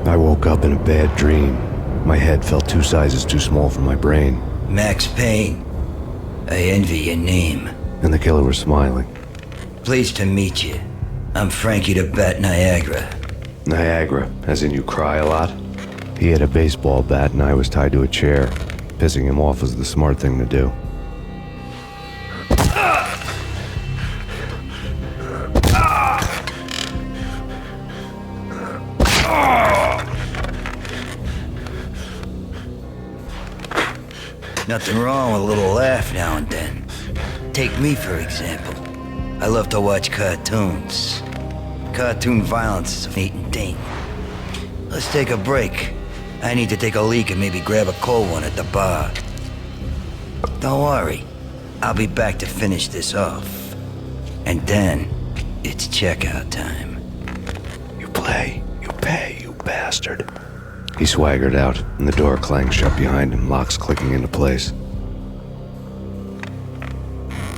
I woke up in a bad dream. My head felt 2 sizes too small for my brain. Max Payne. I envy your name. And the killer was smiling. Pleased to meet you. I'm Frankie the Bat Niagara. Niagara, as in you cry a lot? He had a baseball bat and I was tied to a chair. Pissing him off was the smart thing to do. Nothing wrong with a little laugh now and then. Take me, for example. I love to watch cartoons. Cartoon violence is a neat thing. Let's take a break. I need to take a leak and maybe grab a cold one at the bar. Don't worry. I'll be back to finish this off. And then, it's checkout time. You play, you pay, you bastard. He swaggered out, and the door clanged shut behind him, locks clicking into place.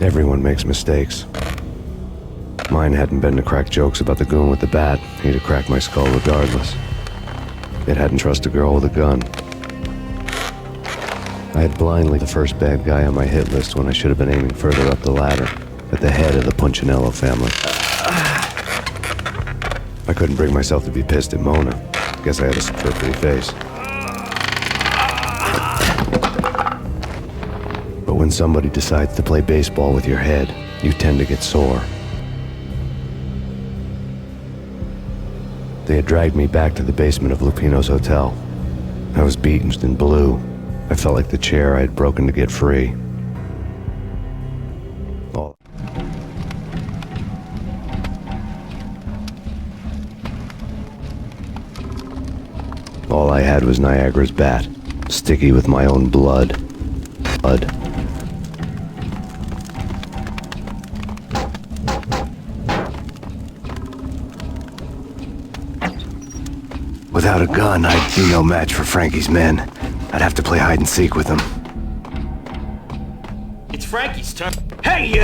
Everyone makes mistakes. Mine hadn't been to crack jokes about the goon with the bat. He'd have cracked my skull regardless. It hadn't trusted a girl with a gun. I had blindly the first bad guy on my hit list when I should have been aiming further up the ladder, at the head of the Punchinello family. I couldn't bring myself to be pissed at Mona. Guess I had a super pretty face. But when somebody decides to play baseball with your head, you tend to get sore. They had dragged me back to the basement of Lupino's hotel. I was beaten and blue. I felt like the chair I had broken to get free. All I had was Niagara's bat, sticky with my own blood. Without a gun, I'd be no match for Frankie's men. I'd have to play hide and seek with them. It's Frankie's turn. Hey,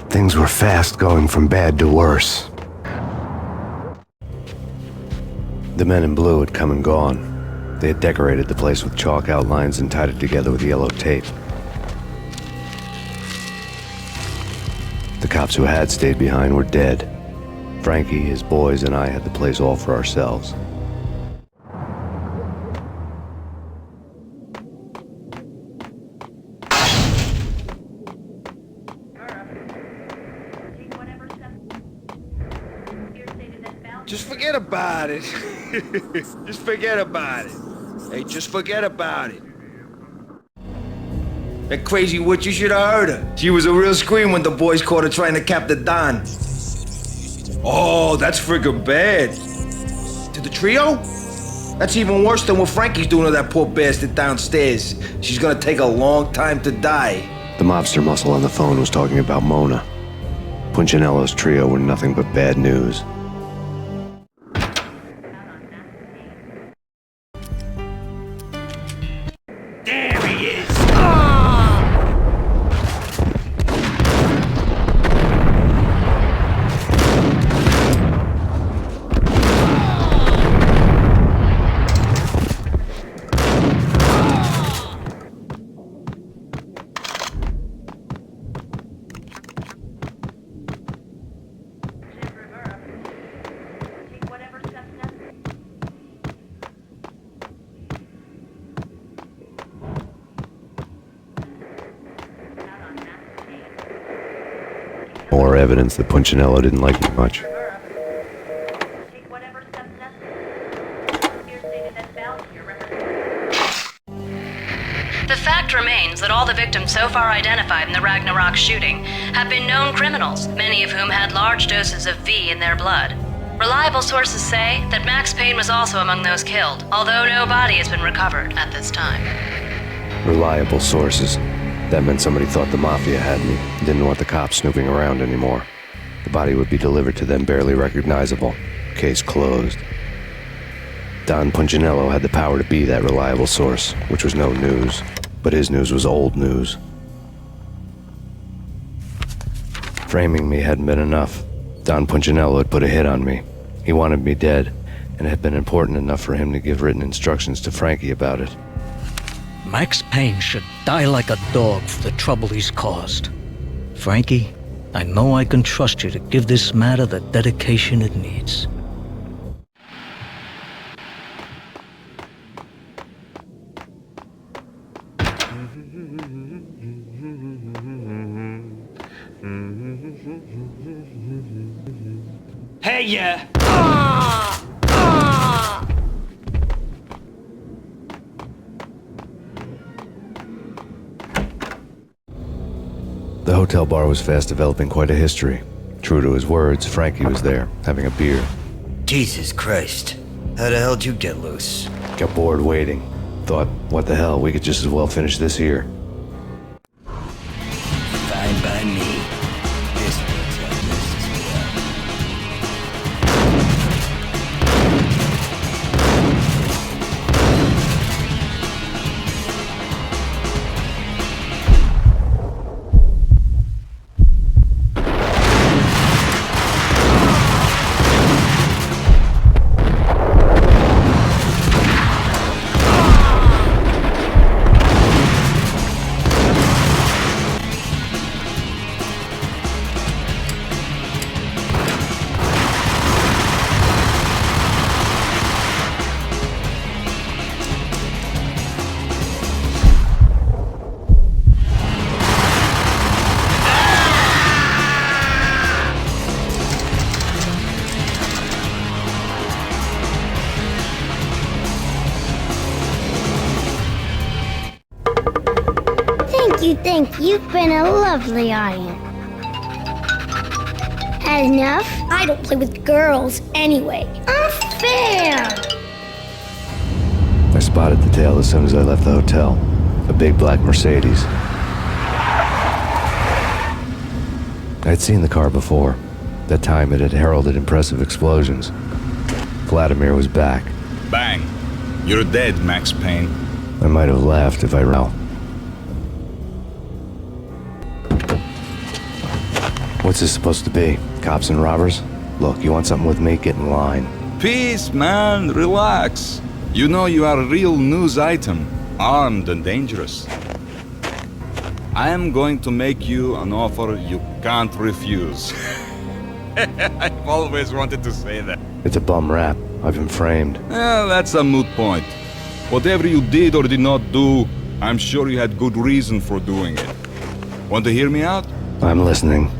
Things were fast going from bad to worse. The men in blue had come and gone. They had decorated the place with chalk outlines and tied it together with yellow tape. The cops who had stayed behind were dead. Frankie, his boys, and I had the place all for ourselves. Just forget about it. Just forget about it. Hey, just forget about it. That crazy witch, you should have heard her. She was a real scream when the boys caught her trying to cap the Don. Oh, that's friggin' bad. To the trio? That's even worse than what Frankie's doing to that poor bastard downstairs. She's gonna take a long time to die. The mobster muscle on the phone was talking about Mona. Punchinello's trio were nothing but bad news. There he is! More evidence that Punchinello didn't like me much. The fact remains that all the victims so far identified in the Ragnarok shooting have been known criminals, many of whom had large doses of V in their blood. Reliable sources say that Max Payne was also among those killed, although no body has been recovered at this time. Reliable sources. That meant somebody thought the Mafia had me, didn't want the cops snooping around anymore. The body would be delivered to them barely recognizable. Case closed. Don Punchinello had the power to be that reliable source, which was no news. But his news was old news. Framing me hadn't been enough. Don Punchinello had put a hit on me. He wanted me dead, and it had been important enough for him to give written instructions to Frankie about it. Max Payne should die like a dog for the trouble he's caused. Frankie, I know I can trust you to give this matter the dedication it needs. Hey, yeah! The hotel bar was fast developing quite a history. True to his words, Frankie was there, having a beer. Jesus Christ. How the hell did you get loose? Got bored waiting. Thought, what the hell, we could just as well finish this here. Fine by me. This looks like this as well. Thank you. You've been a lovely audience. Had enough? I don't play with girls anyway. Unfair! I spotted the tail as soon as I left the hotel. A big black Mercedes. I'd seen the car before. That time it had heralded impressive explosions. Vladimir was back. Bang. You're dead, Max Payne. I might have laughed if I What's this supposed to be? Cops and robbers? Look, you want something with me? Get in line. Peace, man. Relax. You know you are a real news item, armed and dangerous. I am going to make you an offer you can't refuse. I've always wanted to say that. It's a bum rap. I've been framed. That's a moot point. Whatever you did or did not do, I'm sure you had good reason for doing it. Want to hear me out? I'm listening.